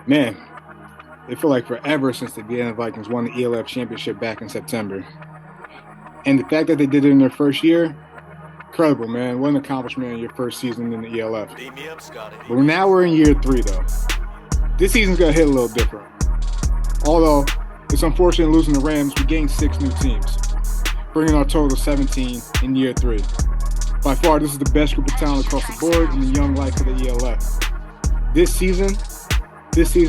Man, it feel like forever since the Indiana Vikings won the ELF championship back in September. And the fact that they did it in their first year, incredible, man. What an accomplishment in your first season in the ELF. Beam me up, Scotty. But now we're in year three, though. This season's going to hit a little different. Although it's unfortunate losing the Rams, we gained 6 new teams, bringing our total to 17 in year three. By far, this is the best group of talent across the board in the young life of the ELF. This season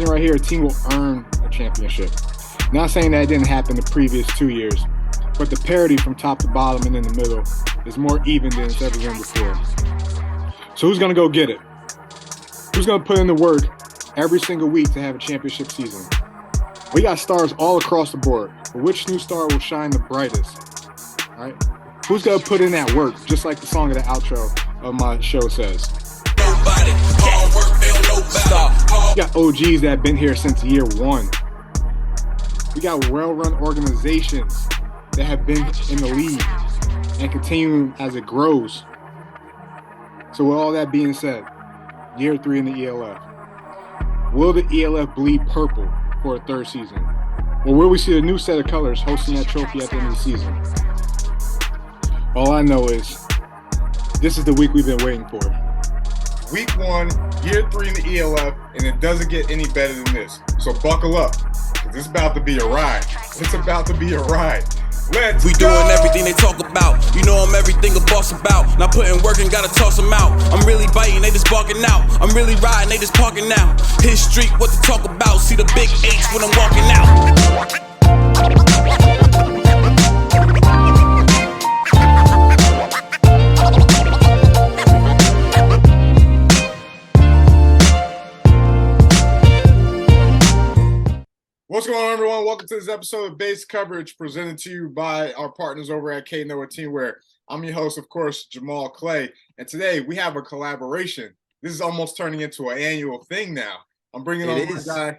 right here, a team will earn a championship. Not saying that it didn't happen the previous 2 years, but the parity from top to bottom and in the middle is more even than it's ever been before. So who's going to go get it? Who's going to put in the work every single week to have a championship season? We got stars all across the board, but which new star will shine the brightest? All right? Who's going to put in that work, just like the song of the outro of my show says? Nobody. Hard work, they don't know about. We got OGs that have been here since year one. We got well-run organizations that have been in the league and continue as it grows. So with all that being said, year three in the ELF. Will the ELF bleed purple for a third season? Or will we see a new set of colors hosting that trophy at the end of the season? All I know is this is the week we've been waiting for. Week one, year three in the ELF, and it doesn't get any better than this. So buckle up, because it's about to be a ride. It's about to be a ride. Let's We go! doing everything they talk about. You know I'm everything a boss about. Not putting work and gotta toss them out. I'm really biting, they just barking out. I'm really riding, they just parking now. His street, what to talk about. See the big H when I'm walking out. What's going on, everyone? Welcome to this episode of Base Coverage presented to you by our partners over at Knoah Teamwear. I'm your host, of course, Jamal Clay, and today we have a collaboration. This is almost turning into an annual thing now. I'm bringing on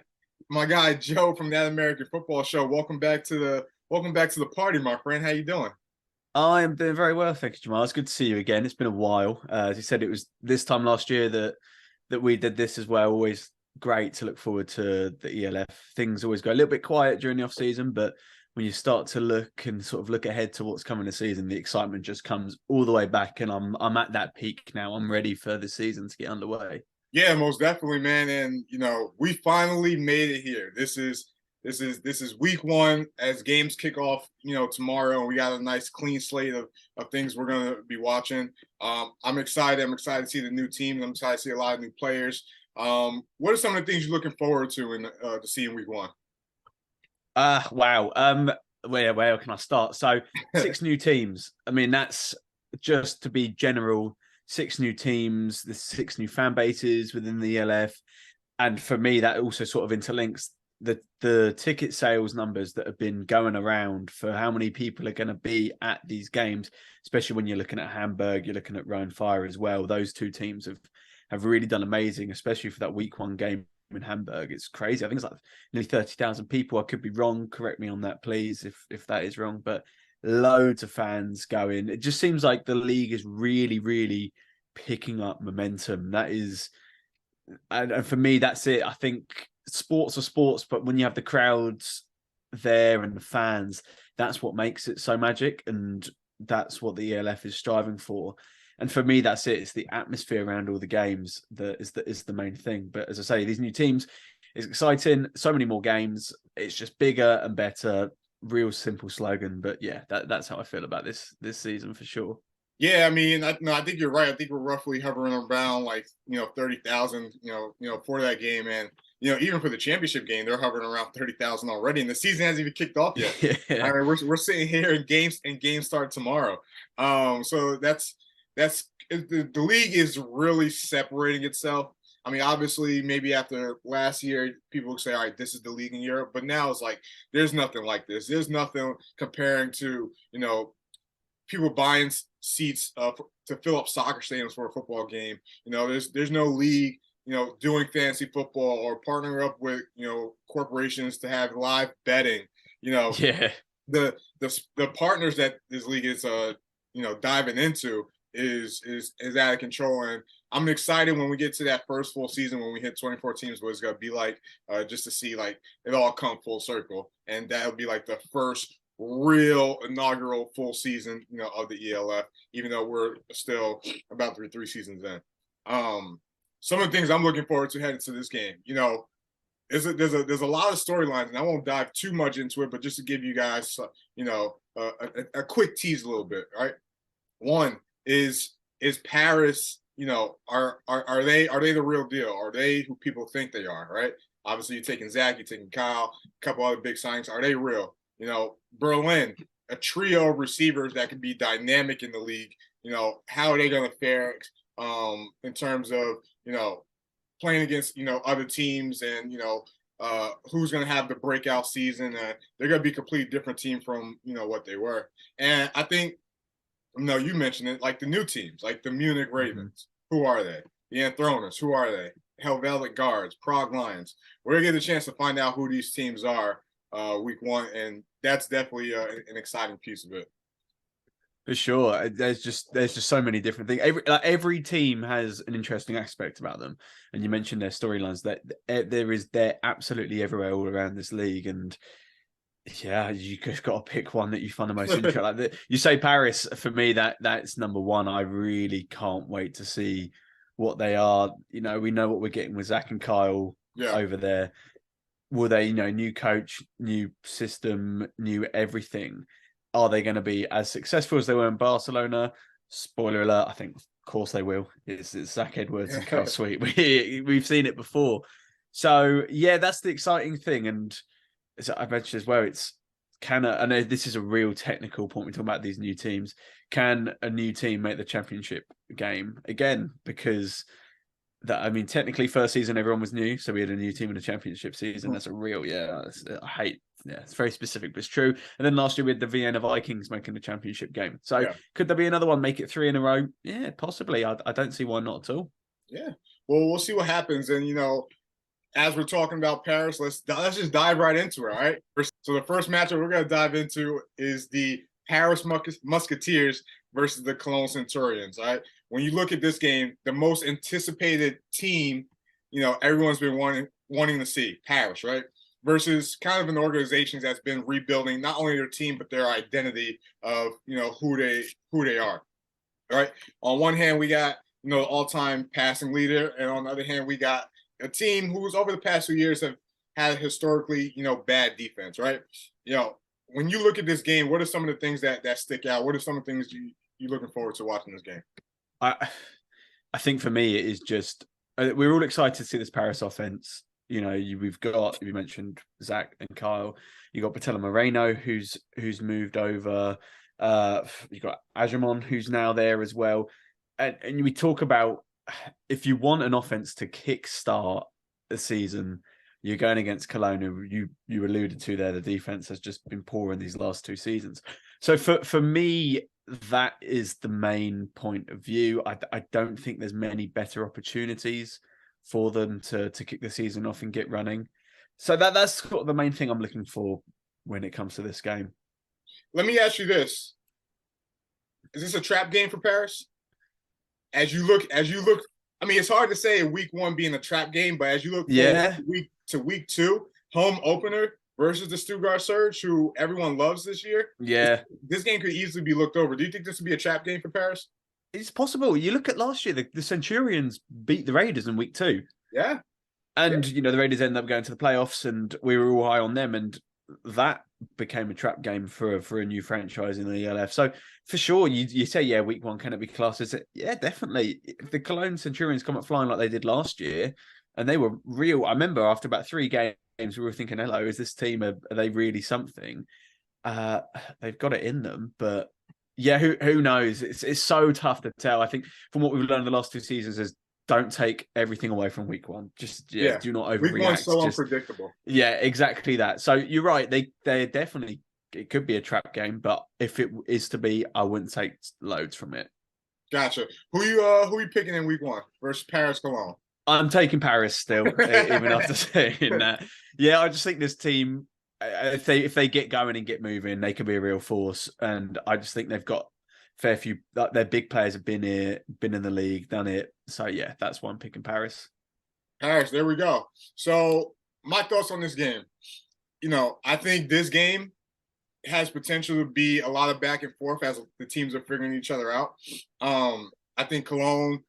my guy Joe from That American Football Show. Welcome back to the party, my friend. How you doing? I am doing very well, thank you, Jamal. It's good to see you again. It's been a while. As you said, it was this time last year that we did this as well. Always great to look forward to the ELF. Things always go a little bit quiet during the off season, but when you start to look ahead to what's coming this season, the excitement just comes all the way back, and I'm at that peak now. I'm ready for the season to get underway. Yeah, most definitely, man. And we finally made it here. This is week one as games kick off, tomorrow, and we got a nice clean slate of things we're gonna be watching. I'm excited. I'm excited to see the new teams. I'm excited to see a lot of new players. What are some of the things you're looking forward to to see in week one? Wow. Where can I start? So 6 new teams. I mean, that's just to be general. 6 new teams, the 6 new fan bases within the ELF, and for me, that also sort of interlinks the ticket sales numbers that have been going around for how many people are going to be at these games, especially when you're looking at Hamburg, you're looking at Rhone Fire as well. Those 2 teams have really done amazing, especially for that week one game in Hamburg. It's crazy. I think it's like nearly 30,000 people. I could be wrong. Correct me on that, please, if that is wrong. But loads of fans going. It just seems like the league is really, really picking up momentum. That is, and for me, that's it. I think sports are sports, but when you have the crowds there and the fans, that's what makes it so magic, and that's what the ELF is striving for. And for me, that's it. It's the atmosphere around all the games that is the main thing. But as I say, these new teams, it's exciting. So many more games. It's just bigger and better. Real simple slogan. But yeah, that's how I feel about this season for sure. Yeah, I mean, I think you're right. I think we're roughly hovering around 30,000, for that game, and even for the championship game, they're hovering around 30,000 already, and the season hasn't even kicked off yet. Yeah. I mean, we're sitting here and games start tomorrow. So the league is really separating itself. I mean, obviously, maybe after last year, people would say, all right, this is the league in Europe. But now it's like, there's nothing like this. There's nothing comparing to, people buying seats to fill up soccer stadiums for a football game. There's no league, doing fantasy football or partnering up with, corporations to have live betting. Yeah. The partners that this league is, diving into is out of control. And I'm excited when we get to that first full season, when we hit 24 teams, what it's going to be like, just to see like it all come full circle. And that'll be like the first real inaugural full season, of the ELF, even though we're still about three seasons in. Some of the things I'm looking forward to heading to this game, there's a lot of storylines, and I won't dive too much into it, but just to give you guys, a quick tease a little bit, right? One is Paris, are they the real deal? Are they who people think they are, right? Obviously, you're taking Zach, you're taking Kyle, a couple other big signings. Are they real? Berlin, a trio of receivers that can be dynamic in the league. How are they going to fare in terms of, playing against, other teams, and, who's going to have the breakout season. They're going to be a completely different team from, what they were. And I think, you mentioned it, like the new teams, like the Munich Ravens. Who are they? The Anthroners, who are they? Helvetic Guards, Prague Lions. We're going to get a chance to find out who these teams are week one, and that's definitely an exciting piece of it. For sure, there's just so many different things. Every team has an interesting aspect about them, and you mentioned their storylines. That they're absolutely everywhere all around this league, and yeah, you just got to pick one that you find the most interesting. Like you say, Paris, for me, that's number one. I really can't wait to see what they are. We know what we're getting with Zach and Kyle over there. Will they, new coach, new system, new everything? Are they going to be as successful as they were in Barcelona? Spoiler alert, I think, of course they will. It's Zach Edwards and Kyle Sweet. We've seen it before. So, yeah, that's the exciting thing. And as I mentioned as well, I know this is a real technical point. We're talking about these new teams. Can a new team make the championship game again? Because technically first season, everyone was new. So we had a new team in the championship season. That's a real, it's very specific, but it's true. And then last year we had the Vienna Vikings making the championship game. So could there be another one, make it 3 in a row? Yeah, possibly. I don't see why not at all. Yeah. Well, we'll see what happens. And, as we're talking about Paris, let's just dive right into it, all right? So the first matchup we're going to dive into is the Paris Musketeers versus the Cologne Centurions, all right? When you look at this game, the most anticipated team, everyone's been wanting to see, Paris, right? Versus kind of an organization that's been rebuilding not only their team, but their identity of, who they are, all right? On one hand, we got, the all-time passing leader, and on the other hand, we got a team who's over the past few years have had historically, bad defense, right? When you look at this game, what are some of the things that stick out? What are some of the things you're looking forward to watching this game? I think for me, it is just we're all excited to see this Paris offense. We've got, you mentioned Zach and Kyle. You got Patella Moreno, who's moved over. You got Ajamon, who's now there as well. And we talk about, if you want an offense to kickstart the season, you're going against Cologne, who you alluded to there. The defense has just been poor in these last 2 seasons. So for me, that is the main point of view. I don't think there's many better opportunities for them to kick the season off and get running. So that's sort of the main thing I'm looking for when it comes to this game. Let me ask you this. Is this a trap game for Paris? As you look, it's hard to say week one being a trap game, but as you look week 2, home opener versus the Stuttgart Surge, who everyone loves this year. Yeah. This game could easily be looked over. Do you think this would be a trap game for Paris? It's possible. You look at last year, the Centurions beat the Raiders in week 2. Yeah. And, the Raiders ended up going to the playoffs, and we were all high on them. And that became a trap game for a new franchise in the ELF. So for sure, you say, week 1, can it be classed as it? Yeah, definitely. If the Cologne Centurions come up flying like they did last year, and they were real. I remember after about 3 games, we were thinking, hello, is this team, are they really something? They've got it in them, but yeah, who knows? It's so tough to tell. I think from what we've learned the last 2 seasons is don't take everything away from week 1. Just do not overreact. Week 1's so unpredictable. Yeah, exactly that. So you're right. They're definitely, it could be a trap game, but if it is to be, I wouldn't take loads from it. Gotcha. Who you picking in week 1 versus Paris Cologne? I'm taking Paris still, even after saying that. Yeah, I just think this team, if they get going and get moving, they could be a real force. And I just think they've got fair few, their big players have been here, been in the league, done it. So yeah, that's why I'm picking Paris. Paris, there we go. So my thoughts on this game. I think this game has potential to be a lot of back and forth as the teams are figuring each other out. I think Cologne,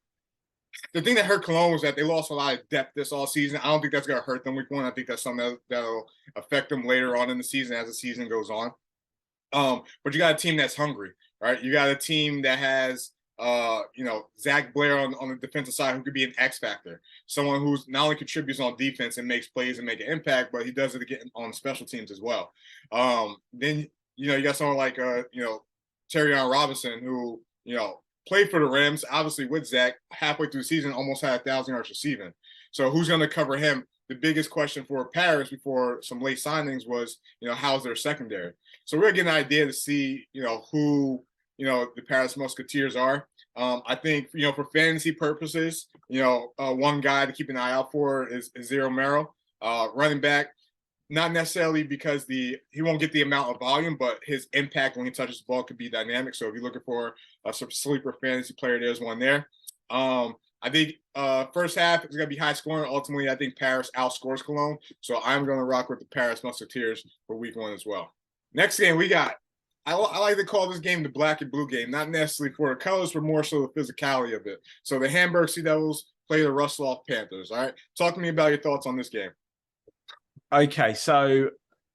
the thing that hurt Cologne was that they lost a lot of depth this all season. I don't think that's going to hurt them week 1. I think that's something that'll affect them later on in the season as the season goes on. But you got a team that's hungry, right? You got a team that has, Zach Blair on the defensive side who could be an X factor, someone who's not only contributes on defense and makes plays and make an impact, but he does it again on special teams as well. Then, you got someone like, Terrion Robinson who, played for the Rams, obviously with Zach, halfway through the season, almost had 1,000 yards receiving. So who's going to cover him? The biggest question for Paris before some late signings was, how's their secondary? So we're going to get an idea to see, who, the Paris Musketeers are. I think, for fantasy purposes, one guy to keep an eye out for is Zero Merrill, running back. Not necessarily because he won't get the amount of volume, but his impact when he touches the ball could be dynamic. So if you're looking for a sleeper fantasy player, there's one there. I think first half is going to be high scoring. Ultimately, I think Paris outscores Cologne. So I'm going to rock with the Paris Musketeers for week 1 as well. Next game we got, I like to call this game the black and blue game, not necessarily for the colors, but more so the physicality of it. So the Hamburger Sea Devils play the Russell Panthers. All right. Talk to me about your thoughts on this game. Okay, so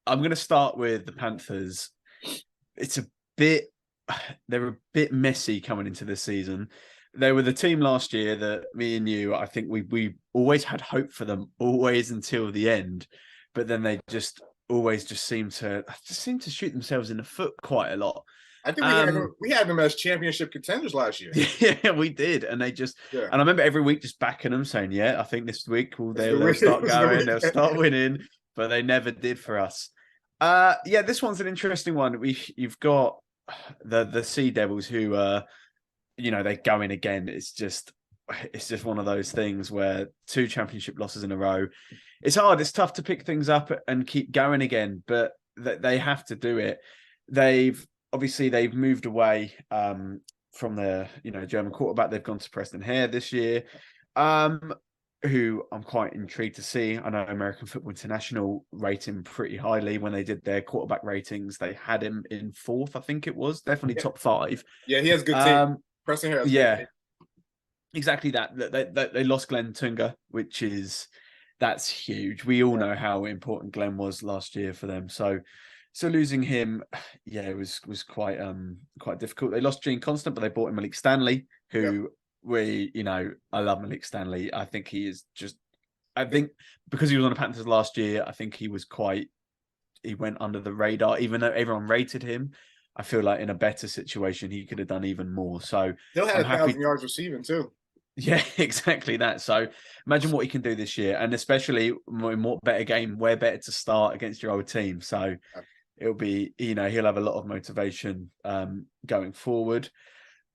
I'm going to start with the Panthers. They're a bit messy coming into this season. They were the team last year that me and you, I think we always had hope for them, always until the end. But then they just always seem to shoot themselves in the foot quite a lot. I think we had them as championship contenders last year. Yeah, we did. And and I remember every week just backing them saying, yeah, I think this week they'll start going, they'll start winning. But they never did for us. This one's an interesting one. You've got the Sea Devils who they go in again. It's just one of those things where 2 championship losses in a row. It's hard. It's tough to pick things up and keep going again, but they have to do it. They've moved away from their German quarterback. They've gone to Preston Hare this year. Who I'm quite intrigued to see. I know American Football International rate him pretty highly. When they did their quarterback ratings, they had him in 4th, I think it was. Definitely top 5. Yeah, he has good team. Preston Harris. Yeah, exactly that. They lost Glenn Tunga, that's huge. We all know how important Glenn was last year for them. So losing him, it was quite difficult. They lost Gene Constant, but they bought in Malik Stanley, who I love Malik Stanley. I think because he was on the Panthers last year, I think he went under the radar, even though everyone rated him. I feel like in a better situation, he could have done even more. So he'll have 1,000 yards receiving too. Yeah, exactly that. So imagine what he can do this year, and especially in what better game, where better to start against your old team. So it'll be, he'll have a lot of motivation going forward.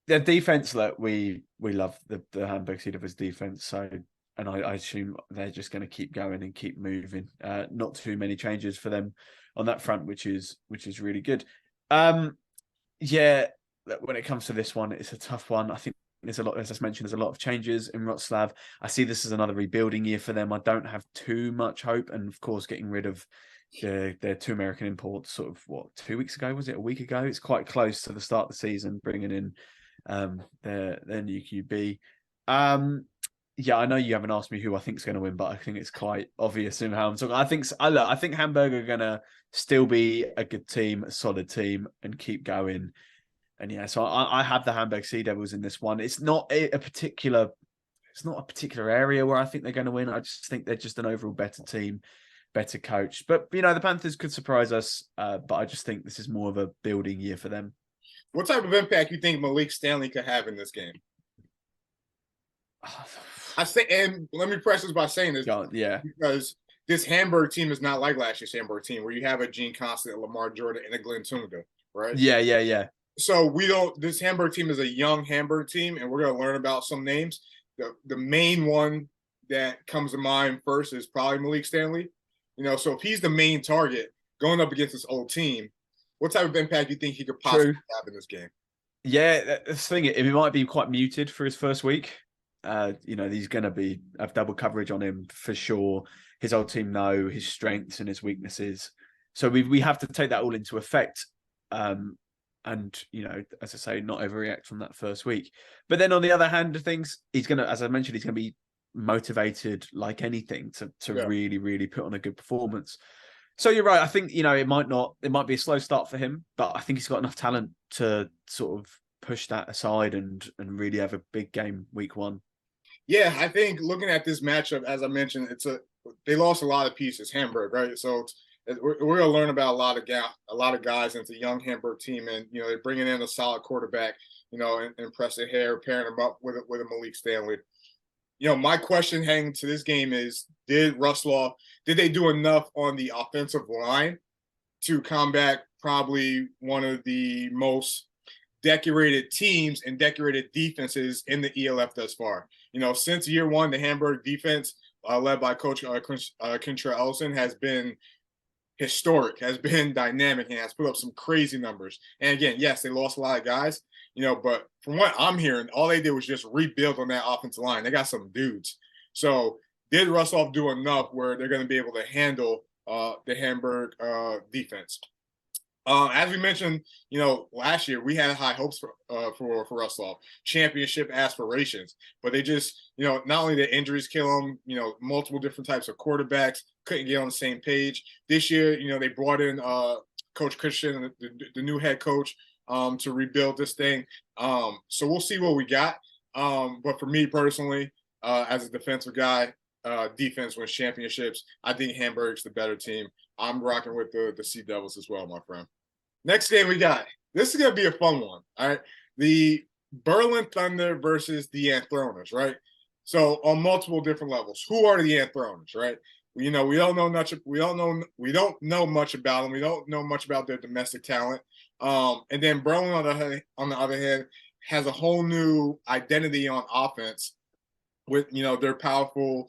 Their defense, look, we love the Hamburg Sea Devils defense. So, and I assume they're just going to keep going and keep moving. Not too many changes for them on that front, which is really good. When it comes to this one, it's a tough one. I think there's a lot, as I mentioned, there's a lot of changes in Wroclaw. I see this as another rebuilding year for them. I don't have too much hope, and of course, getting rid of their 2 American imports, sort of 2 weeks ago, was it a week ago? It's quite close to the start of the season, bringing in their new QB. I know you haven't asked me who I think is going to win, but I think it's quite obvious in how I'm talking. I think Hamburg are going to still be a good team, a solid team, and keep going. And so I have the Hamburg Sea Devils in this one. It's not a particular area where I think they're going to win. I just think they're just an overall better team, better coach. But the Panthers could surprise us. But I just think this is more of a building year for them. What type of impact you think Malik Stanley could have in this game? And let me preface this by saying this, because this Hamburg team is not like last year's Hamburg team, where you have a Gene Constant, a Lamar Jordan, and a Glenn Tunga, right? Yeah. So this Hamburg team is a young Hamburg team, and we're going to learn about some names. The main one that comes to mind first is probably Malik Stanley. So if he's the main target going up against this old team, what type of impact do you think he could possibly have in this game? Yeah, the thing, it might be quite muted for his first week. He's going to have double coverage on him for sure. His old team know his strengths and his weaknesses, so we have to take that all into effect. And as I say, not overreact from that first week. But then on the other hand of things, he's going to, as I mentioned, he's going to be motivated like anything to really, really put on a good performance. So you're right. I think, it might be a slow start for him, but I think he's got enough talent to sort of push that aside and really have a big game week one. Yeah, I think looking at this matchup, as I mentioned, they lost a lot of pieces, Hamburg, right? So we're going to learn about a lot of guys, and it's a young Hamburg team, and they're bringing in a solid quarterback, and Preston Hare, pairing him up with a Malik Stanley. My question heading to this game is, did they do enough on the offensive line to combat probably one of the most decorated teams and decorated defenses in the ELF thus far? Since year one, the Hamburg defense, led by Coach Kintra Ellison, has been historic, has been dynamic, and has put up some crazy numbers. And again, yes, they lost a lot of guys, but from what I'm hearing, all they did was just rebuild on that offensive line. They got some dudes. So did Rusloff do enough where they're going to be able to handle the Hamburg defense? As we mentioned, last year we had high hopes for Rusloff, championship aspirations, but they just, not only did injuries kill them, multiple different types of quarterbacks couldn't get on the same page. This year, they brought in Coach Christian, the new head coach, to rebuild this thing. So we'll see what we got. But for me personally, as a defensive guy, defense wins championships. I think Hamburg's the better team. I'm rocking with the Sea Devils as well, my friend. Next game we got. This is going to be a fun one, all right? The Berlin Thunder versus the Anthroners, right? So on multiple different levels. Who are the Anthroners, right? We don't know much. We don't know much about them. We don't know much about their domestic talent. And then Berlin, on the other hand, has a whole new identity on offense with their powerful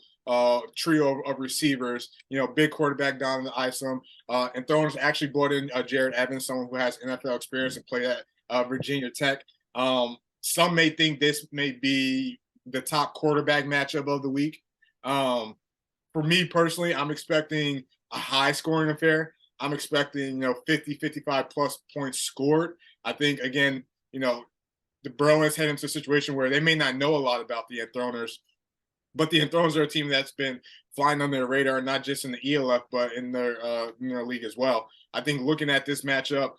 trio of receivers, big quarterback down in the ISOM. And Thrones actually brought in Jared Evans, someone who has NFL experience and played at Virginia Tech. Some may think this may be the top quarterback matchup of the week. For me personally, I'm expecting a high scoring affair. I'm expecting, 50, 55 plus points scored. I think, again, the Bruins head into a situation where they may not know a lot about the Anthroners, but the Anthroners are a team that's been flying on their radar, not just in the ELF, but in their league as well. I think looking at this matchup,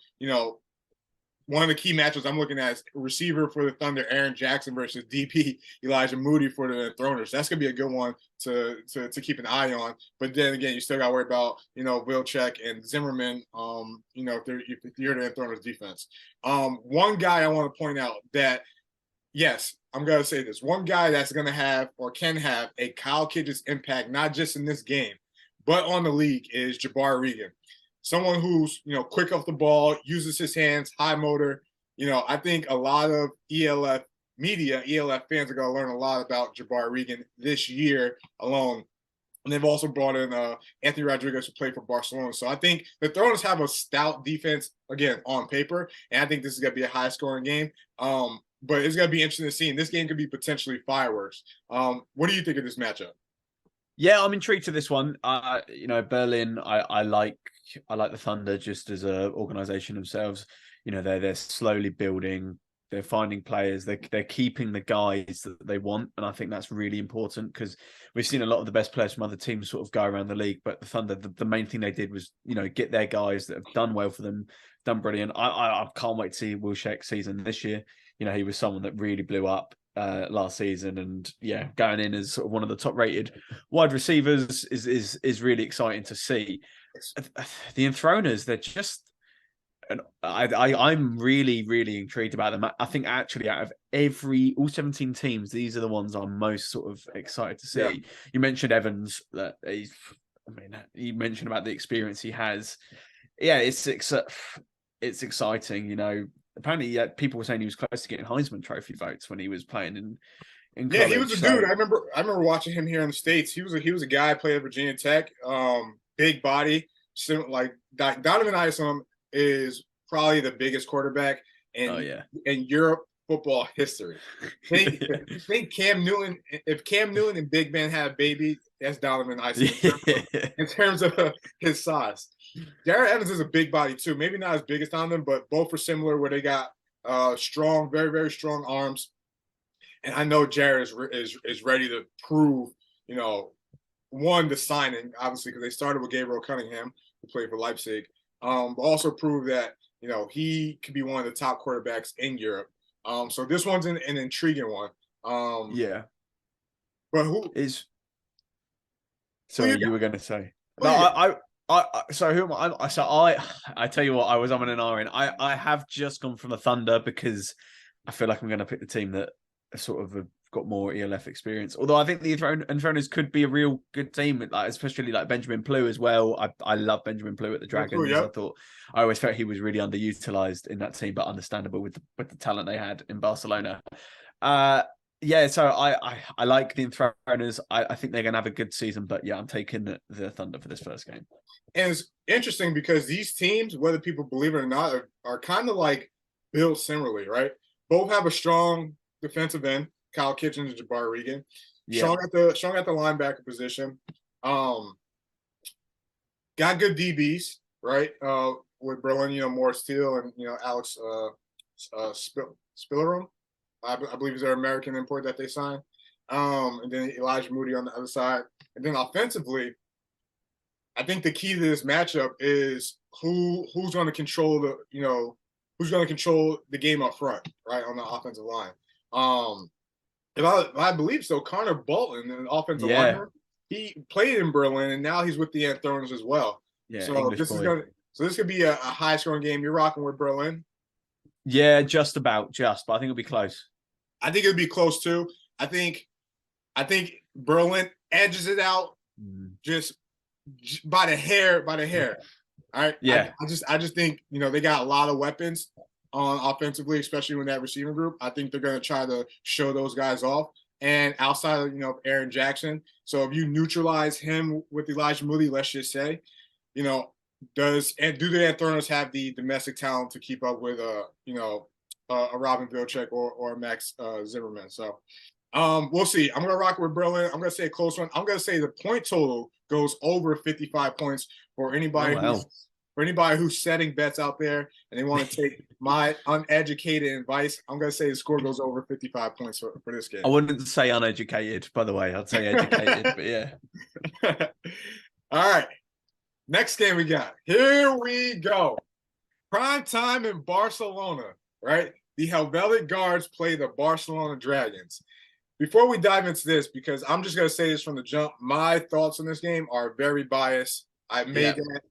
one of the key matchups I'm looking at is receiver for the Thunder, Aaron Jackson versus DP Elijah Moody for the Throners. That's going to be a good one to keep an eye on. But then again, you still got to worry about, Wilczek and Zimmerman, if you're the Throners defense. One guy I want to point out that, yes, I'm going to say this. One guy that's going to have or can have a Kyle Kidges impact, not just in this game, but on the league, is Jabbar Regan. Someone who's, quick off the ball, uses his hands, high motor. I think a lot of ELF media, ELF fans are going to learn a lot about Jabbar Regan this year alone. And they've also brought in Anthony Rodriguez, who played for Barcelona. So I think the Thrones have a stout defense, again, on paper. And I think this is going to be a high-scoring game. But it's going to be interesting to see. And this game could be potentially fireworks. What do you think of this matchup? Yeah, I'm intrigued to this one. Berlin, I like the Thunder just as an organization themselves. They're slowly building. They're finding players. They're keeping the guys that they want, and I think that's really important because we've seen a lot of the best players from other teams sort of go around the league. But the Thunder, the main thing they did was get their guys that have done well for them, done brilliant. I can't wait to see Wilczek's season this year. He was someone that really blew up last season, and going in as sort of one of the top rated wide receivers is really exciting to see. The Enthroners, they're just, and I'm really, really intrigued about them. I think actually out of all 17 teams, these are the ones I'm most sort of excited to see. Yeah. You mentioned Evans, that you mentioned about the experience he has. Yeah, it's exciting. Apparently, people were saying he was close to getting Heisman Trophy votes when he was playing in college. Yeah, he was a dude. I remember watching him here in the States. He was a guy played at Virginia Tech. Big body, like Donovan Isom is probably the biggest quarterback in Europe football history. Think Cam Newton. If Cam Newton and Big Ben had a baby, that's Donovan Ice in terms of his size. Jared Evans is a big body too. Maybe not as big as Donovan, but both are similar. Where they got strong, very very strong arms. And I know Jared is ready to prove, one, the signing, obviously, because they started with Gabriel Cunningham, who played for Leipzig, but also prove that, he could be one of the top quarterbacks in Europe. So this one's an intriguing one. Yeah. But who is? Sorry, you were going to say. So who am I? So I tell you what, I was on an R in. I have just gone from the Thunder because I feel like I'm going to pick the team that sort of got more ELF experience. Although I think the Enthroners could be a real good team, especially Benjamin Plew as well. I love Benjamin Plew at the Dragons. Yeah. I always felt he was really underutilized in that team, but understandable with the talent they had in Barcelona. So I like the Enthroners. I think they're going to have a good season, but yeah, I'm taking the Thunder for this first game. And it's interesting because these teams, whether people believe it or not, are kind of like built similarly, right? Both have a strong defensive end, Kyle Kitchens and Jabbar Regan. Yeah. Strong at the linebacker position. Got good DBs, right? With Berlin, Morris Steele and Alex Spillerum. I believe is their American import that they signed. And then Elijah Moody on the other side. And then offensively, I think the key to this matchup is who's going to control the game up front, right, on the offensive line. If I believe so, Connor Bolton, an offensive lineman, he played in Berlin and now he's with the Enthroners as well. Yeah, so this could be a high scoring game. You're rocking with Berlin. Yeah, just about, but I think it'll be close. I think it'll be close too. I think Berlin edges it out just by the hair. All right. Yeah. I just think, they got a lot of weapons on offensively, especially with that receiving group. I think they're going to try to show those guys off. And outside of, Aaron Jackson. So if you neutralize him with Elijah Moody, let's just say, do the Enthroners have the domestic talent to keep up with, a Robin Vilcek or Max Zimmerman? So we'll see. I'm going to rock with Berlin. I'm going to say a close one. I'm going to say the point total goes over 55 points for anybody who's setting bets out there and they want to take my uneducated advice. I'm going to say the score goes over 55 points for this game. I wouldn't say uneducated, by the way. I'd say educated, but yeah. All right. Next game we got. Here we go. Prime time in Barcelona, right? The Helvetic Guards play the Barcelona Dragons. Before we dive into this, because I'm just going to say this from the jump, my thoughts on this game are very biased. I made people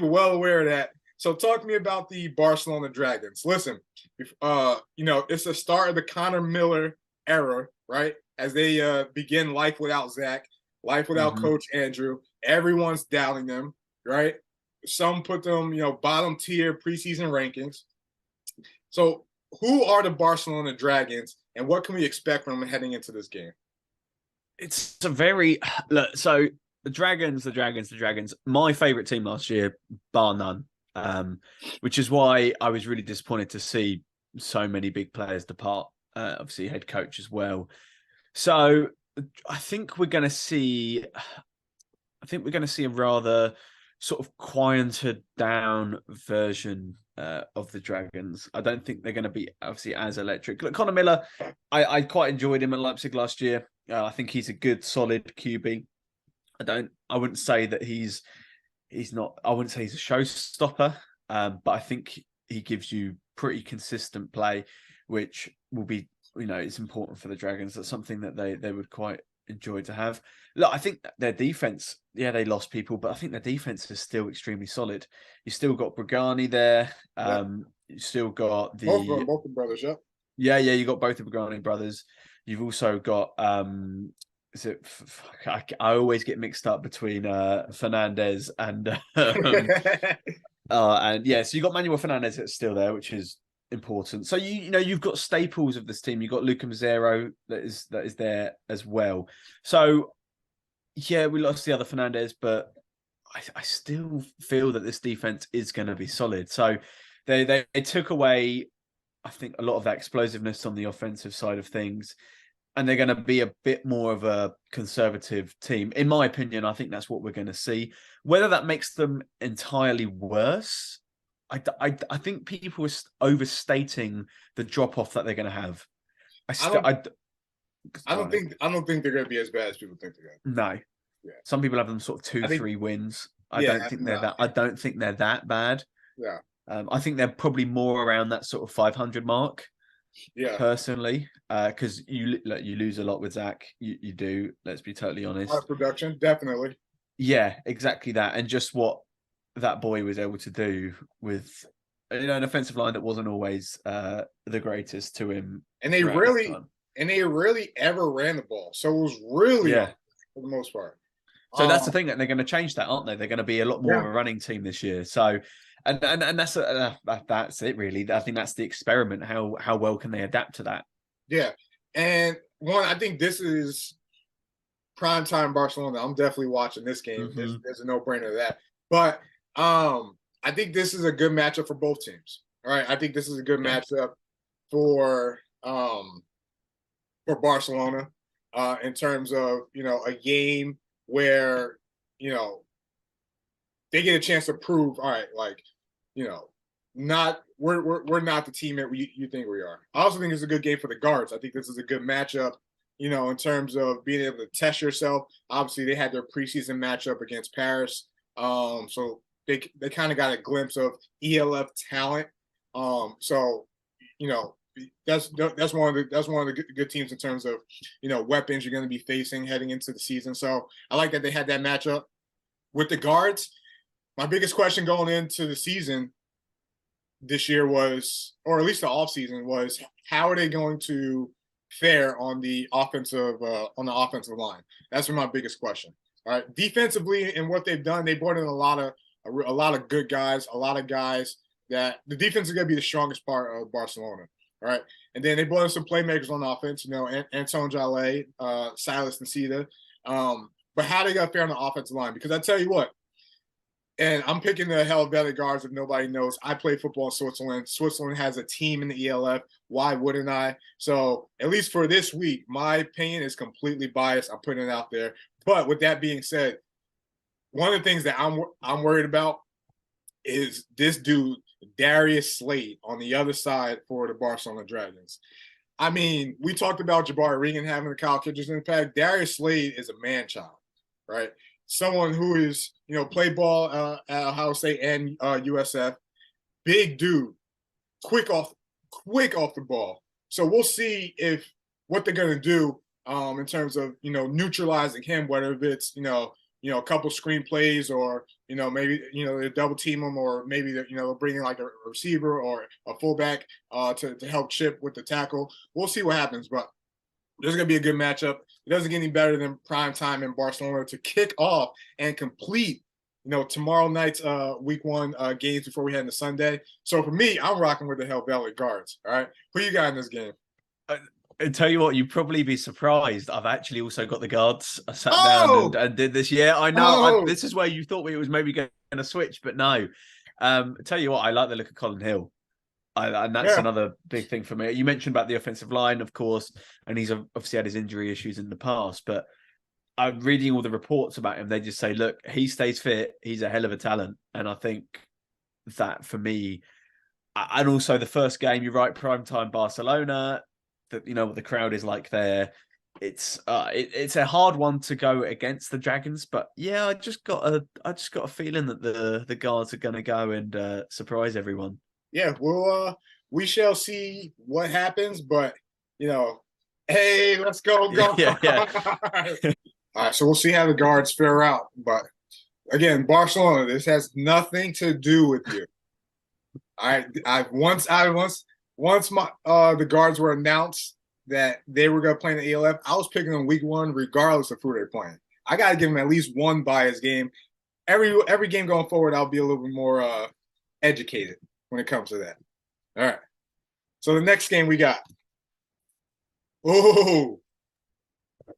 well aware of that. So talk to me about the Barcelona Dragons. Listen, it's the start of the Connor Miller era, right? As they begin life without Zach, life without Coach Andrew. Everyone's doubting them, right? Some put them, bottom tier preseason rankings. So who are the Barcelona Dragons and what can we expect from them heading into this game? It's a very so the Dragons. My favorite team last year, bar none, which is why I was really disappointed to see so many big players depart. Obviously, head coach as well. So I think we're going to see a rather sort of quieted down version of the Dragons. I don't think they're going to be obviously as electric. Look, Connor Miller, I quite enjoyed him at Leipzig last year. I think he's a good, solid QB. I wouldn't say that he's not. I wouldn't say he's a showstopper, but I think he gives you pretty consistent play, which will be, it's important for the Dragons. That's something that they would quite enjoy to have. Look, I think their defense, they lost people, but I think their defense is still extremely solid. You still got Bragani there. You still got both the brothers. Yeah, you got both the Bragani brothers. You've also got I always get mixed up between Fernandez and so you got Manuel Fernandez that's still there, which is important. So you've got staples of this team. You've got Luca Mazzero that is there as well. So we lost the other Fernandez, but I still feel that this defense is going to be solid. So They took away, I think, a lot of that explosiveness on the offensive side of things, and they're going to be a bit more of a conservative team. In my opinion, I think that's what we're going to see. Whether that makes them entirely worse, I think people are overstating the drop-off that they're going to have. I don't think they're going to be as bad as people think they're going to. No. Yeah. Some people have them sort of 2-3 wins. I don't think they're that bad. Yeah. I think they're probably more around that sort of 500 mark. Yeah. Personally, because you lose a lot with Zach. You do. Let's be totally honest. Our production, definitely. Yeah, exactly that, and just what that boy was able to do with an offensive line that wasn't always the greatest to him. And they rarely ever ran the ball, so it was really for the most part. So that's the thing, that they're going to change that, aren't they? They're going to be a lot more of a running team this year. So, and that's it really. I think that's the experiment. How well can they adapt to that? Yeah, and I think this is primetime Barcelona. I'm definitely watching this game. Mm-hmm. There's a no-brainer to that. But I think this is a good matchup for both teams. All right, I think this is a good matchup for Barcelona in terms of a game where they get a chance to prove, all right, like not we're not the team that you think we are. I also think it's a good game for the guards. I think this is a good matchup, in terms of being able to test yourself. Obviously, they had their preseason matchup against Paris, so they kind of got a glimpse of ELF talent. So that's one of the good teams in terms of weapons you're going to be facing heading into the season. So I like that they had that matchup with the guards. My biggest question going into the season this year was, or at least the offseason, was how are they going to fare on the offensive line? That's my biggest question. All right, defensively, and what they've done, they brought in a lot of good guys, a lot of guys that the defense is going to be the strongest part of Barcelona. All right, and then they brought in some playmakers on offense, Anton Jallet, Silas Nicita. But how they got fare on the offensive line? Because I tell you what, and I'm picking the Helvetic Guards if nobody knows. I play football in Switzerland. Switzerland has a team in the ELF. Why wouldn't I? So at least for this week, my opinion is completely biased. I'm putting it out there. But with that being said, one of the things that I'm worried about is this dude, Darius Slade, on the other side for the Barcelona Dragons. I mean, we talked about Jabari Regan having a Kyle Kitchens impact. Darius Slade is a man-child, right? Someone who is, play ball at Ohio State and USF. Big dude, quick off the ball. So we'll see what they're going to do in terms of, neutralizing him, whether it's, a couple screenplays or, maybe, they double team him, or maybe, they'll bring in like a receiver or a fullback to help chip with the tackle. We'll see what happens, but there's going to be a good matchup. It doesn't get any better than prime time in Barcelona to kick off and complete, tomorrow night's week 1 games before we head into Sunday. So for me, I'm rocking with the Helvetic Guards. All right. Who you got in this game? I tell you what, you'd probably be surprised. I've actually also got the Guards. I sat down and did this. Yeah, I know. This is where you thought it was maybe going to switch, but no. I tell you what, I like the look of Colin Hill. And that's another big thing for me. You mentioned about the offensive line, of course, and he's obviously had his injury issues in the past, but I'm reading all the reports about him. They just say, look, he stays fit. He's a hell of a talent. And I think that for me, and also the first game, you're right, primetime Barcelona, that what the crowd is like there. It's a hard one to go against the Dragons, but yeah, I just got a feeling that the Guards are going to go and surprise everyone. Yeah, well, we shall see what happens, but hey, let's go. Yeah. All right, so we'll see how the Guards fare out. But again, Barcelona, this has nothing to do with you. Once the Guards were announced that they were going to play in the ELF, I was picking them week 1 regardless of who they're playing. I got to give them at least one biased game. Every game going forward, I'll be a little bit more educated when it comes to that. All right. So the next game we got. The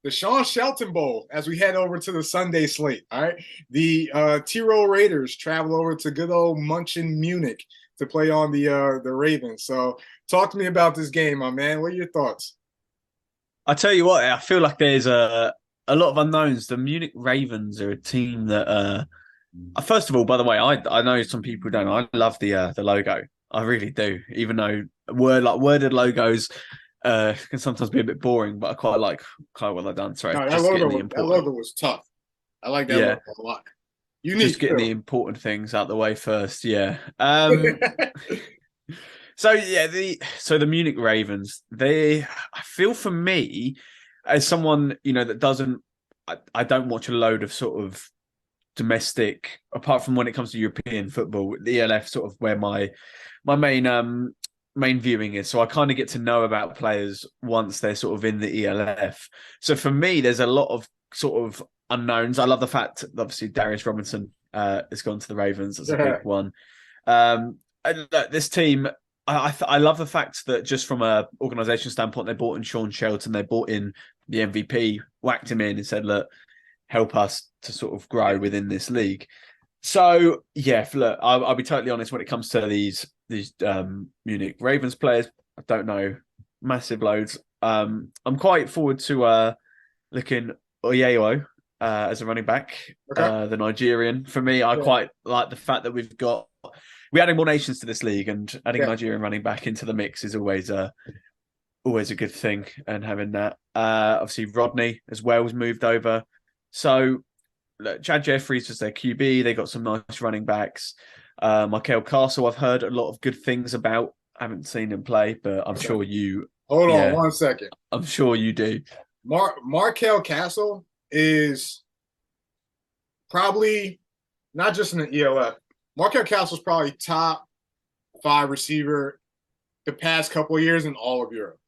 Sean Shelton Bowl as we head over to the Sunday slate. All right. The Tyrol Raiders travel over to good old Munchen, Munich to play on the Ravens. So talk to me about this game, my man. What are your thoughts? I tell you what, I feel like there's a lot of unknowns. The Munich Ravens are a team that, first of all, by the way, I know some people don't. I love the logo. I really do. Even though worded logos can sometimes be a bit boring, but I quite like what they've done. Sorry, No, just getting the important. that logo was tough. I like that logo a lot. Unique, just getting too. the important things out the way first. Yeah. So yeah, the Munich Ravens, I feel for me, as someone, that doesn't, I don't watch a load of sort of domestic, apart from when it comes to European football, the ELF sort of where my main viewing is. So I kind of get to know about players once they're sort of in the ELF. So for me, there's a lot of sort of unknowns. I love the fact that obviously Darius Robinson has gone to the Ravens. That's a big one. This team, I love the fact that just from a organisation standpoint, they brought in Sean Shelton, they brought in the MVP, whacked him in and said, look, help us to sort of grow within this league. So yeah, look, I'll be totally honest when it comes to these Munich Ravens players. I don't know massive loads. I'm quite forward to looking Oyewo as a running back, the Nigerian. For me, I quite like the fact that we're adding more nations to this league, and adding Nigerian running back into the mix is always a good thing. And having that, obviously Rodney as well was moved over. So look, Chad Jeffries was their QB. They got some nice running backs. Michael Castle, I've heard a lot of good things about. I haven't seen him play, but I'm sure you. Hold on 1 second. I'm sure you do. Markel Castle is probably not just in the ELF. Markel Castle is probably top 5 receiver the past couple of years in all of Europe.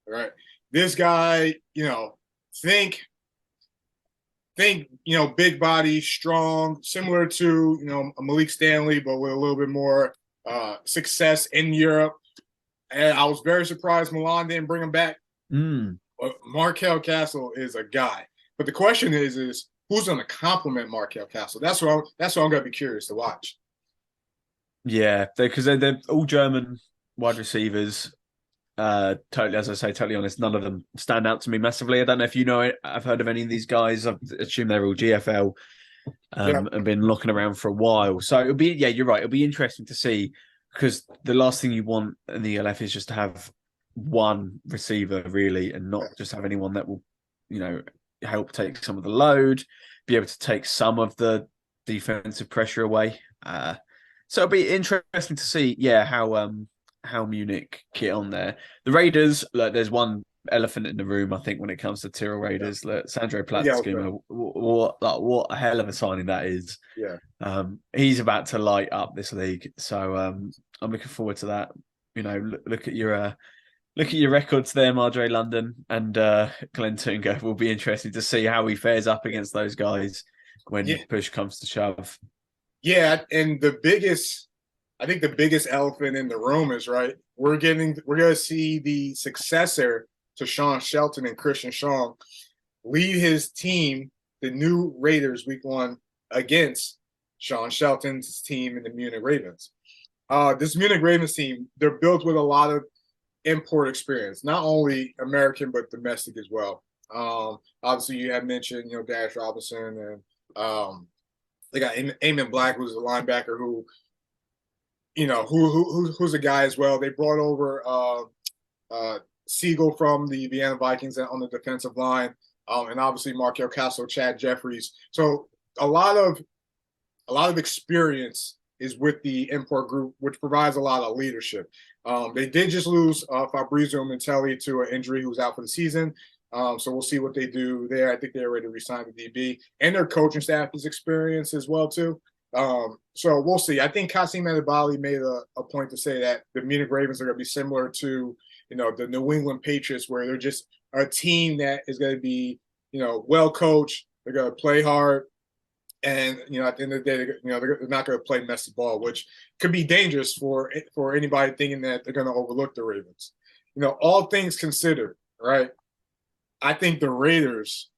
All right, this guy, think big body, strong, similar to a Malik Stanley, but with a little bit more success in Europe. And I was very surprised Milan didn't bring him back. But Markel Castle is a guy. But the question is who's going to complement Markel Castle? That's what I'm going to be curious to watch. Yeah, because they're all German wide receivers. Totally honest, none of them stand out to me massively. I don't know if you know it. I've heard of any of these guys. I assume they're all GFL and been looking around for a while. So it'll be, you're right. It'll be interesting to see, because the last thing you want in the ELF is just to have one receiver really, and not just have anyone that will, help take some of the load, be able to take some of the defensive pressure away. So it'll be interesting to see, how Munich get on there. The Raiders, there's one elephant in the room, I think, when it comes to Tyrrell Raiders. Sandro Platzschumer, what a hell of a signing that is. Yeah. He's about to light up this league. So I'm looking forward to that. Look at your records there, Mardre London and Glenn Tunga. Will be interesting to see how he fares up against those guys when push comes to shove. Yeah, and the biggest elephant in the room is we're going to see the successor to Sean Shelton and Christian Strong lead his team, the new Raiders, week 1 against Sean Shelton's team in the Munich Ravens. This Munich Ravens team, they're built with a lot of import experience, not only American but domestic as well. Obviously, you have mentioned Darius Robinson, and they got Eamon Black, who's a linebacker who's a guy as well. They brought over Siegel from the Vienna Vikings on the defensive line, and obviously Markel Castle, Chad Jeffries. So a lot of experience is with the import group, which provides a lot of leadership. They did just lose Fabrizio Mintelli to an injury, who's out for the season. So we'll see what they do there. I think they're ready to resign the DB, and their coaching staff is experienced as well too. So we'll see. I think Kasim Adebali made a point to say that the Munich Ravens are going to be similar to the New England Patriots, where they're just a team that is going to be well coached. They're going to play hard, and at the end of the day, they're not going to play messy ball, which could be dangerous for anybody thinking that they're going to overlook the Ravens. All things considered, right? I think the Raiders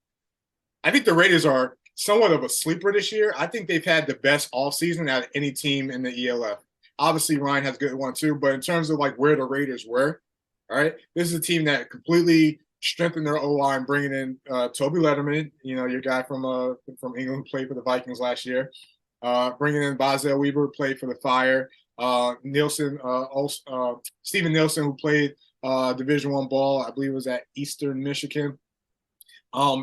are somewhat of a sleeper this year. I think they've had the best offseason out of any team in the ELF. Obviously, Ryan has a good one too. But in terms of like where the Raiders were, all right, this is a team that completely strengthened their O-line, bringing in Toby Letterman, your guy from England who played for the Vikings last year. Bringing in Bazel Weaver, who played for the Fire. Steven Nielsen, who played Division I ball, I believe it was at Eastern Michigan.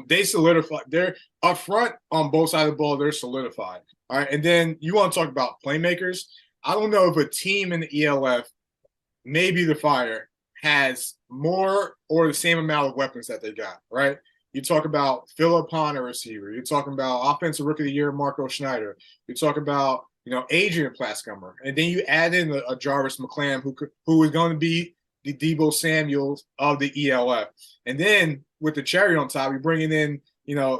They solidified. They're up front on both sides of the ball. They're solidified. All right, and then you want to talk about playmakers. I don't know if a team in the ELF, maybe the Fire, has more or the same amount of weapons that they got. Right. You talk about Philip Hahn, a receiver. You're talking about offensive rookie of the year, Marco Schneider. You talk about Adrian Platzkummer, and then you add in a Jarvis McClam who is going to be the Debo Samuels of the ELF, and then with the cherry on top, you're bringing in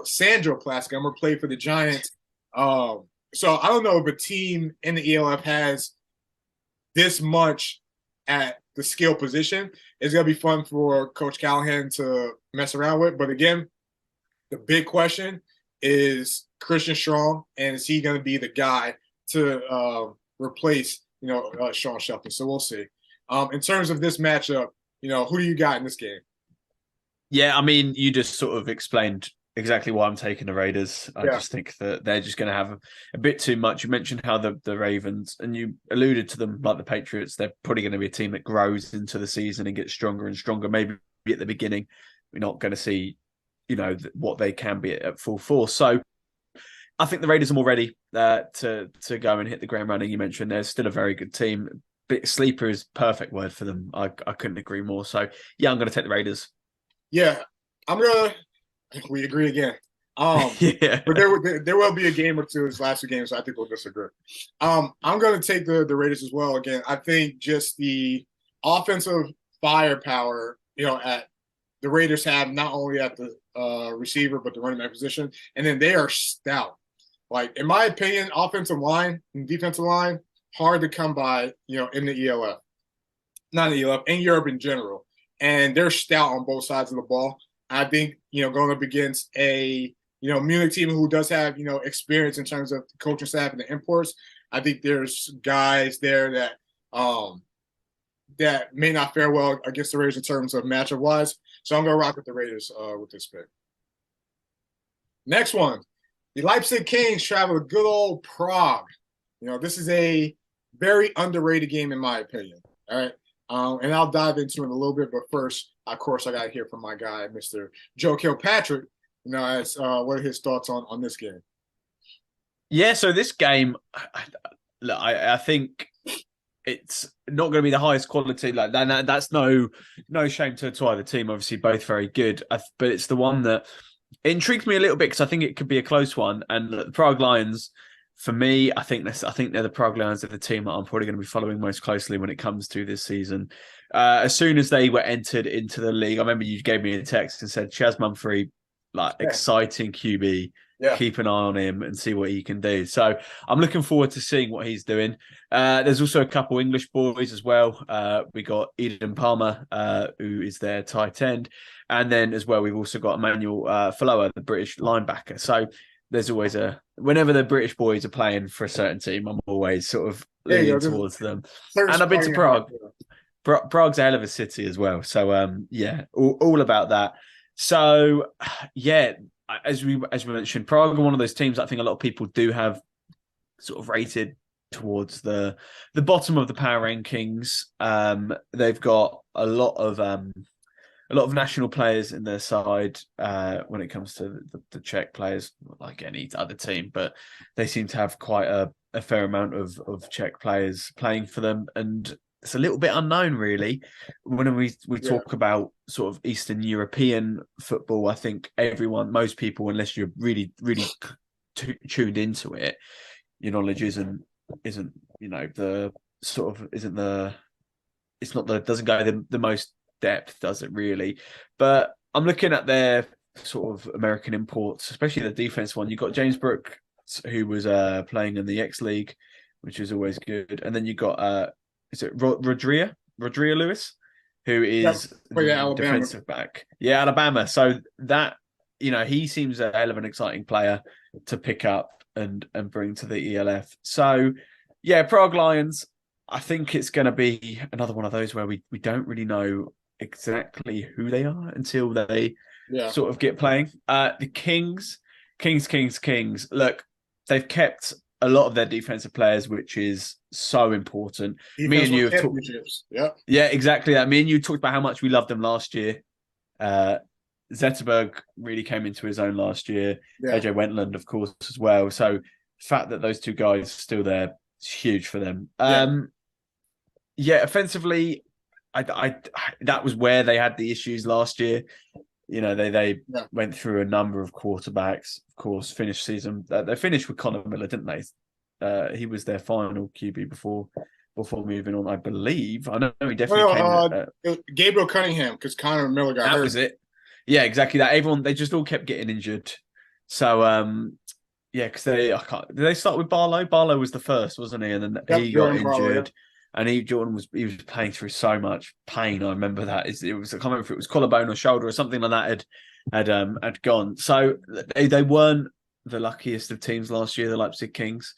Sandro Platzkummer, played for the Giants. So I don't know if a team in the ELF has this much at the skill position. It's going to be fun for Coach Callahan to mess around with. But again, the big question is Christian Strong, and is he going to be the guy to replace, Sean Shelton? So we'll see. In terms of this matchup, who do you got in this game? Yeah, I mean, you just sort of explained exactly why I'm taking the Raiders. I just think that they're just going to have a bit too much. You mentioned how the Ravens, and you alluded to them like the Patriots, they're probably going to be a team that grows into the season and gets stronger and stronger. Maybe at the beginning, we're not going to see, what they can be at full force. So I think the Raiders are more ready to go and hit the ground running. You mentioned they're still a very good team. Sleeper is perfect word for them. I couldn't agree more. So yeah, I'm going to take the Raiders. Yeah, we agree again. Yeah. But there will be a game or two as last two games, so I think we'll disagree. I'm going to take the Raiders as well. Again, I think just the offensive firepower, at the Raiders have not only at the receiver but the running back position, and then they are stout. Like in my opinion, offensive line and defensive line hard to come by, in the ELF, not in the ELF, in Europe in general, and they're stout on both sides of the ball. I think, going up against a, Munich team who does have, experience in terms of the coaching staff and the imports, I think there's guys there that may not fare well against the Raiders in terms of matchup-wise. So I'm going to rock with the Raiders with this pick. Next one, the Leipzig Kings travel to good old Prague. This is a very underrated game in my opinion. All right. And I'll dive into it in a little bit, but first, of course, I got to hear from my guy, Mr. Joe Kilpatrick, as what are his thoughts on this game? Yeah, so this game, I think it's not going to be the highest quality. Like that's no shame to either team. Obviously, both very good, but it's the one that intrigues me a little bit because I think it could be a close one. And the Prague Lions, for me, I think they're the Prague Lions of the team that I'm probably going to be following most closely when it comes to this season. As soon as they were entered into the league, I remember you gave me a text and said, Chaz Mumphrey, exciting QB. Yeah. Keep an eye on him and see what he can do. So I'm looking forward to seeing what he's doing. There's also a couple English boys as well. We got Eden Palmer, who is their tight end. And then as well, we've also got Emmanuel Faloa, the British linebacker. So there's always whenever the British boys are playing for a certain team, I'm always sort of leaning towards them. And I've been to Prague. Prague's a hell of a city as well. So all about that. So yeah, as we mentioned, Prague are one of those teams I think a lot of people do have sort of rated towards the bottom of the power rankings. They've got a lot of national players in their side when it comes to the Czech players, like any other team, but they seem to have quite a fair amount of Czech players playing for them, and it's a little bit unknown, really. When we talk about sort of Eastern European football, I think most people, unless you're really, really tuned into it, your knowledge doesn't go the most depth, does it really? But I'm looking at their sort of American imports, especially the defense one. You've got James Brooks, who was playing in the X League, which is always good, and then you got is it Rodria Lewis, who is the defensive back? Yeah, Alabama. So that, he seems a hell of an exciting player to pick up and bring to the ELF. So yeah, Prague Lions, I think it's going to be another one of those where we don't really know exactly who they are until they sort of get playing. The Kings. Look, they've kept a lot of their defensive players, which is so important. Me and you have talked. Yeah, exactly that. Me and you talked about how much we loved them last year. Zetterberg really came into his own last year. AJ Wentland, of course, as well. So the fact that those two guys are still there is huge for them. Offensively, I that was where they had the issues last year. You know, they went through a number of quarterbacks. Of course, finished season. They finished with Connor Miller, didn't they? He was their final QB before moving on, I believe. I know he definitely came. Gabriel Cunningham, because Connor Miller got hurt. That was it. Yeah, exactly that. They just all kept getting injured. So, because did they start with Barlow? Barlow was the first, wasn't he? And then he got injured. Barlow, and Jordan was playing through so much pain. I remember that. I can't remember if it was collarbone or shoulder or something like that had gone. So they weren't the luckiest of teams last year, the Leipzig Kings.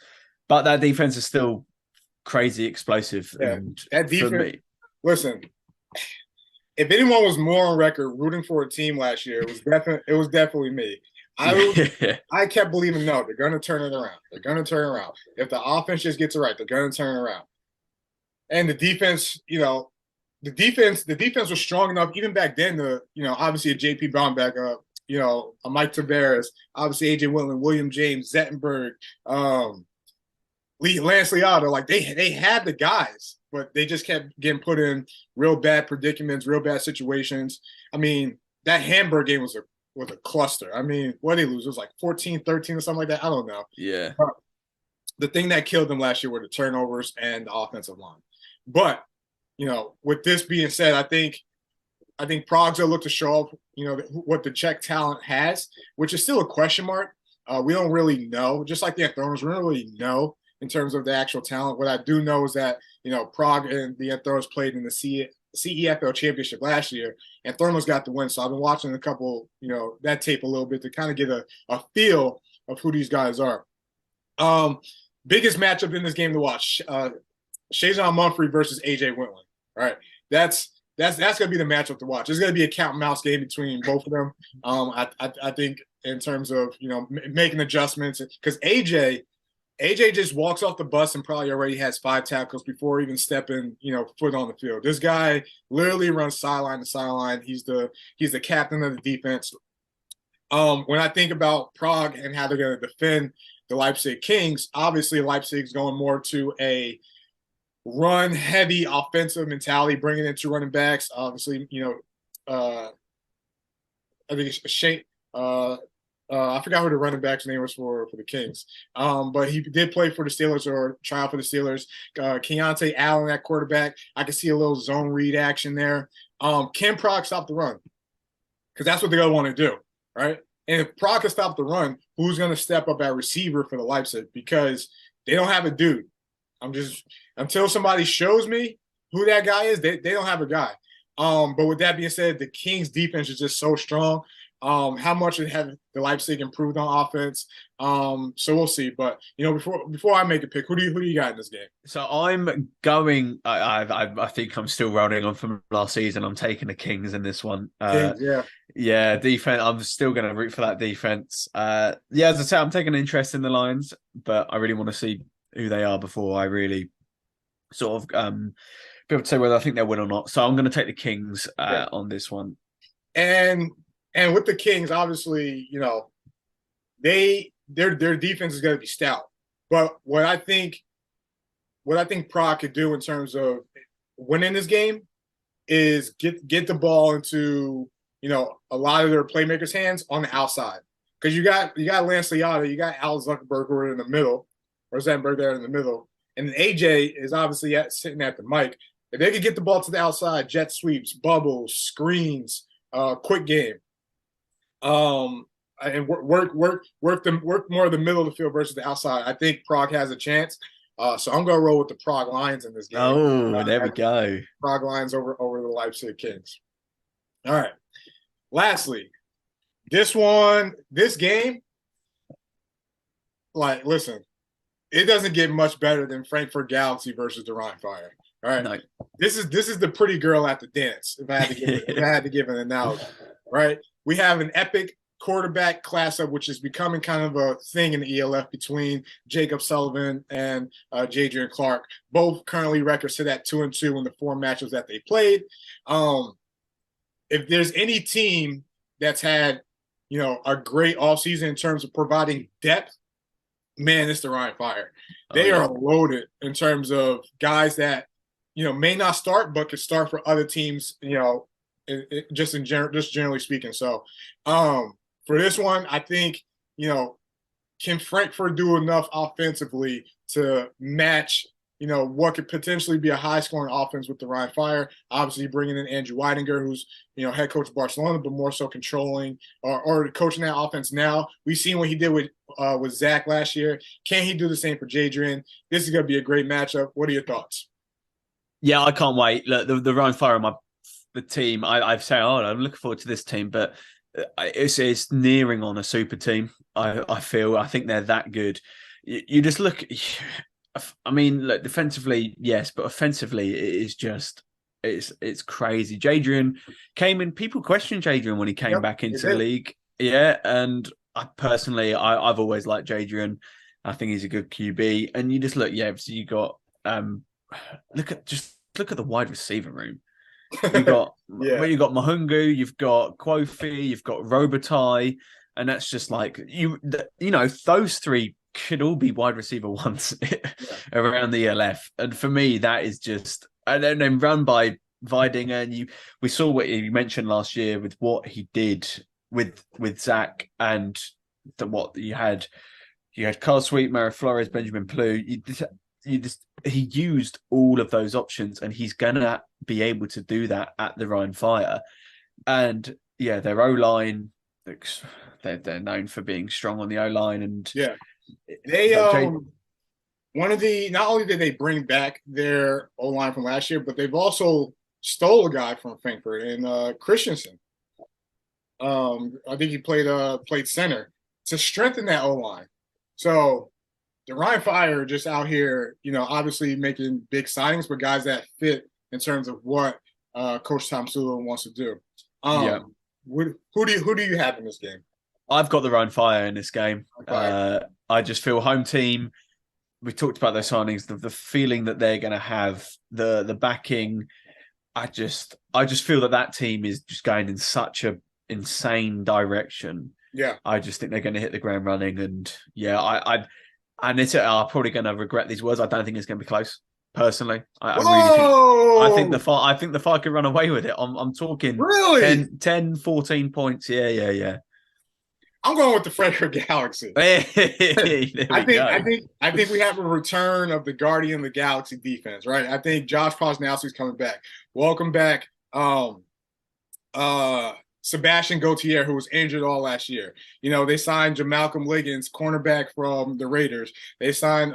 But that defense is still crazy explosive. Yeah, and that defense. Listen, if anyone was more on record rooting for a team last year, it was definitely me. I kept believing, no, they're going to turn it around. They're going to turn it around. If the offense just gets it right, they're going to turn it around. And the defense, the defense was strong enough even back then to, obviously a JP Brown backup, a Mike Tavares, obviously AJ Wentland, William James, Zettenberg, Lance Liotta. Like they had the guys, but they just kept getting put in real bad predicaments, real bad situations. I mean, that Hamburg game was a cluster. I mean, what did they lose? It was like 14-13 or something like that. I don't know. Yeah. The thing that killed them last year were the turnovers and the offensive line. But, with this being said, I think Prog's going to look to show off, what the Czech talent has, which is still a question mark. We don't really know. Just like the Anthroners, we don't really know in terms of the actual talent. What I do know is that, Prog and the Anthroners played in the CEFL championship last year, and Anthroners got the win. So I've been watching a couple, that tape a little bit to kind of get a feel of who these guys are. Biggest matchup in this game to watch. Shazon Mumphrey versus AJ Wentland. All right, that's gonna be the matchup to watch. It's gonna be a cat and mouse game between both of them. I think in terms of making adjustments, because AJ just walks off the bus and probably already has 5 tackles before even stepping foot on the field. This guy literally runs sideline to sideline. He's the captain of the defense. When I think about Prog and how they're gonna defend the Leipzig Kings, obviously Leipzig's going more to a run-heavy offensive mentality, bringing in 2 running backs. Obviously, I think it's Shane. I forgot who the running back's name was for the Kings. But he did play for the Steelers or try out for the Steelers. Keontae Allen at quarterback. I can see a little zone read action there. Can Prog stop the run? Because that's what they're going to want to do, right? And if Prog can stop the run, who's going to step up at receiver for the Leipzig? Because they don't have a dude. Until somebody shows me who that guy is, they don't have a guy. But with that being said, the Kings defense is just so strong. How much have the Leipzig improved on offense? So we'll see. But before I make a pick, who do you got in this game? So I'm going. I think I'm still rolling on from last season. I'm taking the Kings in this one. Kings, yeah. Defense. I'm still going to root for that defense. As I say, I'm taking an interest in the Lions, but I really want to see who they are before I really sort of be able to say whether I think they'll win or not. So I'm going to take the Kings on this one. And with the Kings, obviously, their defense is going to be stout. But what I think Prog could do in terms of winning this game is get the ball into a lot of their playmakers' hands on the outside. Because you got Lance Liotta, you got Al Zuckerberg in the middle, or Zettenberg there in the middle. And then AJ is obviously sitting at the mic. If they could get the ball to the outside, jet sweeps, bubbles, screens, quick game, and work more of the middle of the field versus the outside, I think Prog has a chance. So I'm gonna roll with the Prog Lions in this game. Oh, there we go. Prog Lions over the Leipzig Kings. All right. Lastly, this game, listen. it doesn't get much better than Frankfurt Galaxy versus the Rhine Fire. All right. No. This is the pretty girl at the dance, if I had to give an analogy. Right. We have an epic quarterback class up, which is becoming kind of a thing in the ELF between Jacob Sullivan and Jadrian Clark. Both currently records sit at 2-2 in the 4 matches that they played. If there's any team that's had, a great offseason in terms of providing depth, man, it's the Rhine Fire. They are loaded in terms of guys that, may not start, but could start for other teams, just generally speaking. So for this one, I think, can Frankfurt do enough offensively to match, what could potentially be a high-scoring offense with the Rhine Fire? Obviously, bringing in Andrew Weidinger, who's, head coach of Barcelona, but more so controlling or coaching that offense now. We've seen what he did with Zach last year. Can he do the same for Jadrian? This is going to be a great matchup. What are your thoughts? Yeah, I can't wait. Look, the Rhine Fire are the team. I've said, I'm looking forward to this team, but it's nearing on a super team. I think they're that good. You just look. I mean, look, defensively, yes, but offensively, it is just it's crazy. Jadrian came in. People questioned Jadrian when he came back into the league. Yeah, and I've always liked Jadrian. I think he's a good QB. And you just look, so you got look at the wide receiver room. You got you got Mahungu, you've got Kofi, you've got Robitaille, and that's just like those three could all be wide receiver ones around the ELF. And for me, that is just, and then run by Weidinger. And we saw what you mentioned last year with what he did with Zach, and what you had Carl Sweet, Mara Flores, Benjamin Plu. He used all of those options, and he's gonna be able to do that at the Rhine Fire. And their O-line, they're known for being strong on the O-line, and they not only did they bring back their O-line from last year, but they've also stole a guy from Frankfurt and Christensen. I think he played center to strengthen that O-line. So the Rhine Fire are just out here, obviously making big signings, but guys that fit in terms of what Coach Tom Sula wants to do. Who do you have in this game? I've got the Rhine Fire in this game. I just feel home team. We talked about those signings, the feeling that they're going to have, the backing. I just feel that team is just going in such a insane direction. Yeah, I just think they're going to hit the ground running, and I'm probably going to regret these words. I don't think it's going to be close. Personally, I really think the Fire could run away with it. I'm talking really 10, 14 points. Yeah. I'm going with the Frankfurt Galaxy. I think we have a return of the Guardian of the Galaxy defense, right? I think Josh Posnowski's coming back. Welcome back, Sebastian Gauthier, who was injured all last year. They signed Jamalcolm Liggins, cornerback from the Raiders. They signed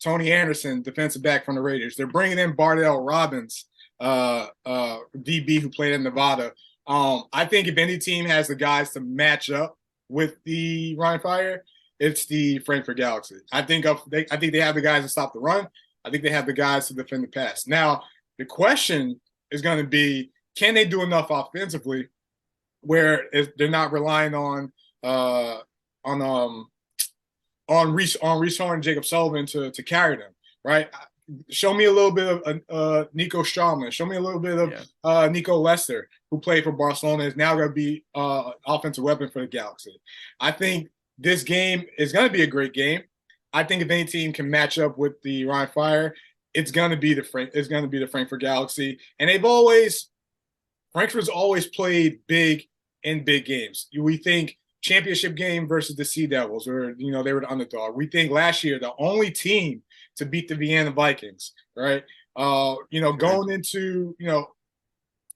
Tony Anderson, defensive back from the Raiders. They're bringing in Bardell Robbins, DB, who played in Nevada. I think if any team has the guys to match up with the Rhine Fire, it's the Frankfurt Galaxy. I think they have the guys to stop the run. I think they have the guys to defend the pass. Now, the question is going to be, can they do enough offensively where they're not relying on Reese Horn and Jacob Sullivan to carry them, right? Show me a little bit of Nico Straumann. Show me a little bit of Nico Lester, who played for Barcelona, is now going to be offensive weapon for the Galaxy. I think this game is going to be a great game. I think if any team can match up with the Rhine Fire, it's going to be the Frankfurt Galaxy. And Frankfurt's always played big in big games. We think championship game versus the Sea Devils, or they were the underdog. We think last year the only team to beat the Vienna Vikings, right? Going into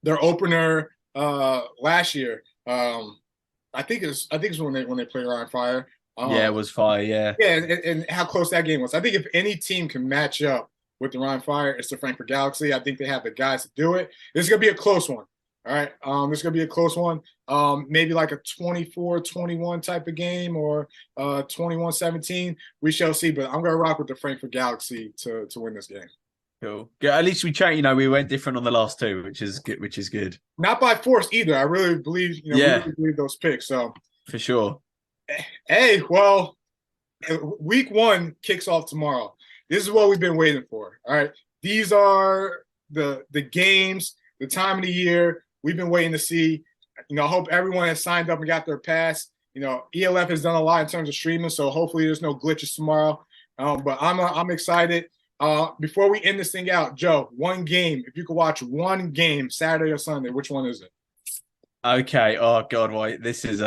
their opener last year. I think it's when they play Rhine Fire. It was Fire. Yeah, and how close that game was. I think if any team can match up with the Rhine Fire, it's the Frankfurt Galaxy. I think they have the guys to do it. This is gonna be a close one. All right. This is going to be a close one. Maybe like a 24-21 type of game or 21-17. We shall see. But I'm going to rock with the Frankfurt Galaxy to win this game. Cool. Yeah, at least we went different on the last two, which is good. Which is good. Not by force either. I really believe, we really believe those picks. So for sure. Hey, well, week 1 kicks off tomorrow. This is what we've been waiting for. All right. These are the games, the time of the year we've been waiting to see. I hope everyone has signed up and got their pass. ELF has done a lot in terms of streaming, so hopefully there's no glitches tomorrow. But I'm excited. Before we end this thing out, Joe, one game. If you could watch one game, Saturday or Sunday, which one is it? Okay. Oh God, why this is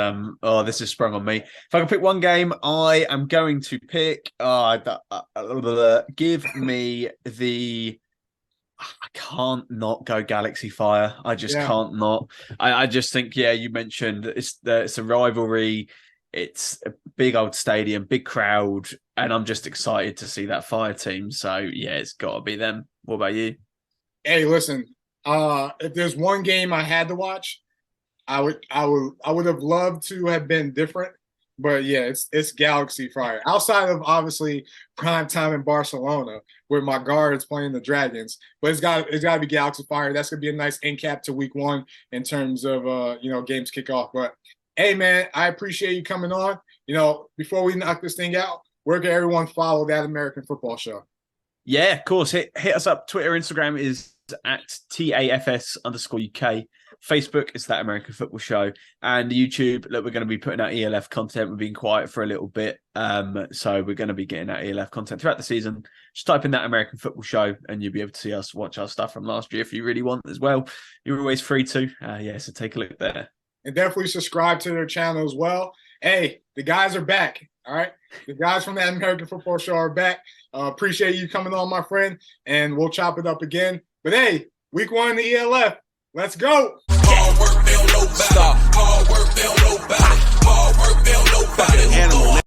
sprung on me. If I can pick one game, I am going to pick. Give me the. I can't not go Galaxy Fire. I just can't not. I just think, you mentioned it's a rivalry. It's a big old stadium, big crowd, and I'm just excited to see that Fire team. So it's got to be them. What about you? Hey, listen. If there's one game I had to watch, I would have loved to have been different. But it's Galaxy Fire. Outside of obviously prime time in Barcelona, where my guards playing the Dragons, but it's got to be Galaxy Fire. That's gonna be a nice end cap to week 1 in terms of games kick off. But hey, man, I appreciate you coming on. Before we knock this thing out, where can everyone follow That American Football Show? Yeah, of course. Hit us up. Twitter, Instagram is at TAFS_UK. Facebook is That American Football Show, and YouTube. Look, we're going to be putting out ELF content. We've been quiet for a little bit, so we're going to be getting out ELF content throughout the season. Just type in That American Football Show, and you'll be able to see us, watch our stuff from last year if you really want as well. You're always free to. So take a look there, and definitely subscribe to their channel as well. Hey, the guys are back. All right, the guys from That American Football Show are back. Appreciate you coming on, my friend, and we'll chop it up again. But hey, week 1 in the ELF. Let's go. Hard work, they don't know about it. Hard work, they don't know about it. Hard work, they don't know about it. Animal.